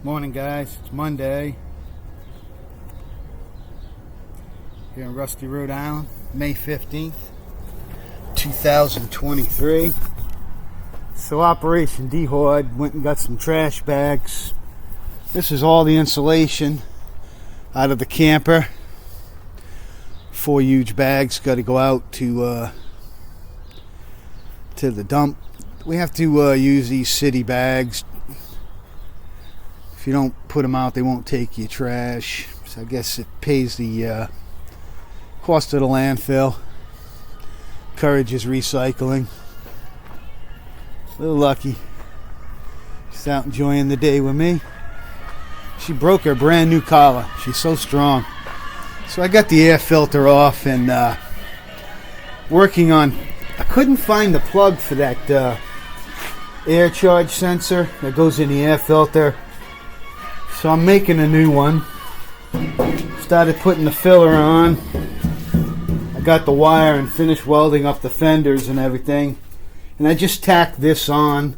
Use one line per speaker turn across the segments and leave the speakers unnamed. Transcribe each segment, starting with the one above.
Morning, guys. It's Monday here in Rusty, Rhode Island, May 15th, 2023. So Operation D-Horde went and got some trash bags. This is all the insulation out of the camper. 4 huge bags got to go out to the dump. We have to use these city bags. If you don't put them out, they won't take your trash. So I guess it pays the cost of the landfill. Encourages recycling. A little lucky. She's out enjoying the day with me. She broke her brand new collar. She's so strong. So I got the air filter off and working on. I couldn't find the plug for that air charge sensor that goes in the air filter. So I'm making a new one. Started putting the filler on. I got the wire and finished welding up the fenders and everything. And I just tacked this on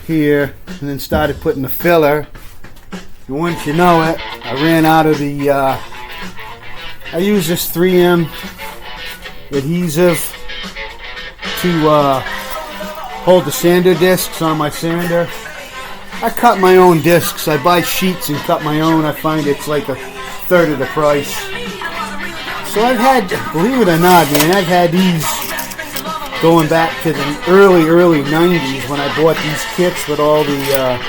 here and then started putting the filler. And once you know it, I ran out of the, I use this 3M adhesive to hold the sander discs on my sander. I cut my own discs. I buy sheets and cut my own. I find it's like a third of the price. So I've had, believe it or not, man, I've had these going back to the early 90s when I bought these kits with all the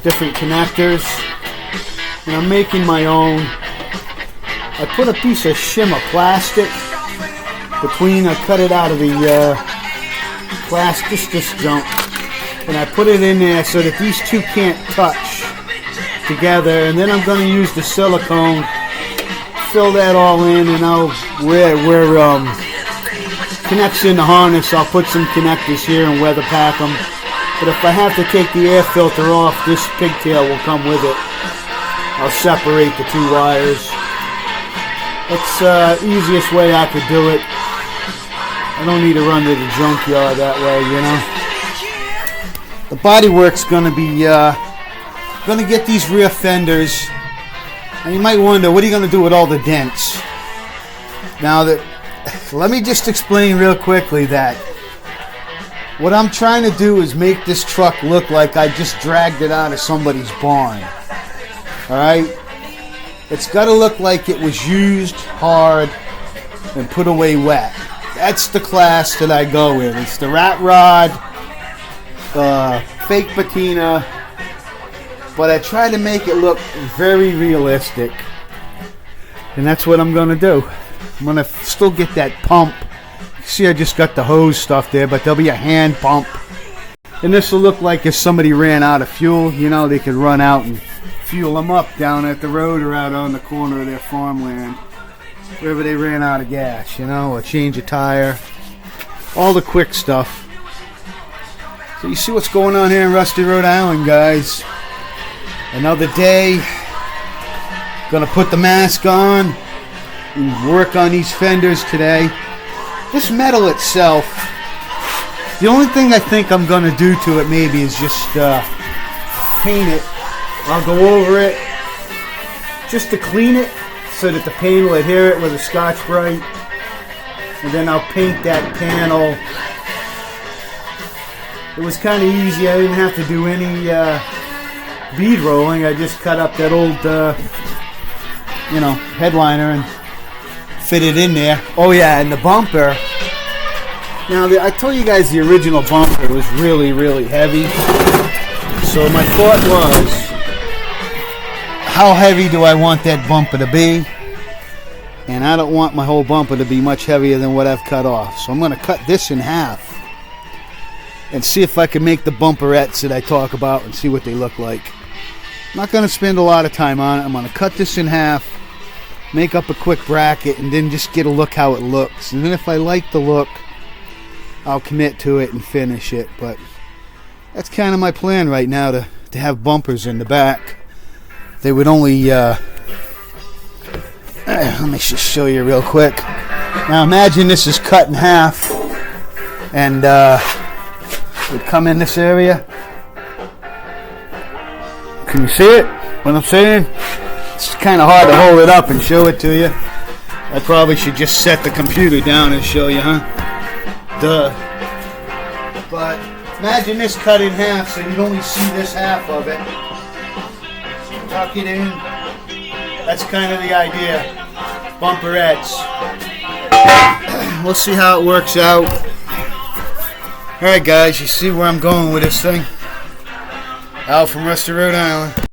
different connectors. And I'm making my own. I put a piece of shimmer plastic between. I cut it out of the plastic, this junk. And I put it in there so that these two can't touch together. And then I'm going to use the silicone, fill that all in, and I'll where connects in the harness. I'll put some connectors here and weather pack them. But if I have to take the air filter off, this pigtail will come with it. I'll separate the two wires. That's the easiest way I could do it. I don't need to run to the junkyard that way, you know. The bodywork's gonna be gonna get these rear fenders, and you might wonder, what are you gonna do with all the dents? Now let me just explain real quickly that what I'm trying to do is make this truck look like I just dragged it out of somebody's barn. All right, it's got to look like it was used hard and put away wet. That's the class that I go in. It's the rat rod. Fake patina, but I try to make it look very realistic, and that's what I'm going to do. I'm going to still get that pump. You see, I just got the hose stuff there, but there'll be a hand pump, and this will look like if somebody ran out of fuel. You know, they could run out and fuel them up down at the road or out on the corner of their farmland, wherever they ran out of gas, you know, or change a tire, all the quick stuff. So you see what's going on here in Rusty, Rhode Island, guys. Another day. Gonna put the mask on and work on these fenders today. This metal itself, the only thing I think I'm gonna do to it maybe is just paint it. I'll go over it just to clean it so that the paint will adhere it with a Scotch-Brite. And then I'll paint that panel. It was kind of easy. I didn't have to do any bead rolling. I just cut up that old, headliner and fit it in there. Oh yeah, and the bumper. Now, I told you guys the original bumper was really, really heavy. So my thought was, how heavy do I want that bumper to be? And I don't want my whole bumper to be much heavier than what I've cut off. So I'm going to cut this in half and see if I can make the bumperettes that I talk about and see what they look like. I'm not going to spend a lot of time on it. I'm going to cut this in half, make up a quick bracket, and then just get a look how it looks. And then if I like the look, I'll commit to it and finish it. But that's kind of my plan right now, to have bumpers in the back. They would only, let me just show you real quick. Now imagine this is cut in half and would come in this area. Can you see it? What I'm saying? It's kind of hard to hold it up and show it to you. I probably should just set the computer down and show you, huh? Duh. But imagine this cut in half so you'd only see this half of it. Tuck it in. That's kind of the idea. Bumperettes. We'll see how it works out. Alright guys, you see where I'm going with this thing? Al from Rusty, Rhode Island.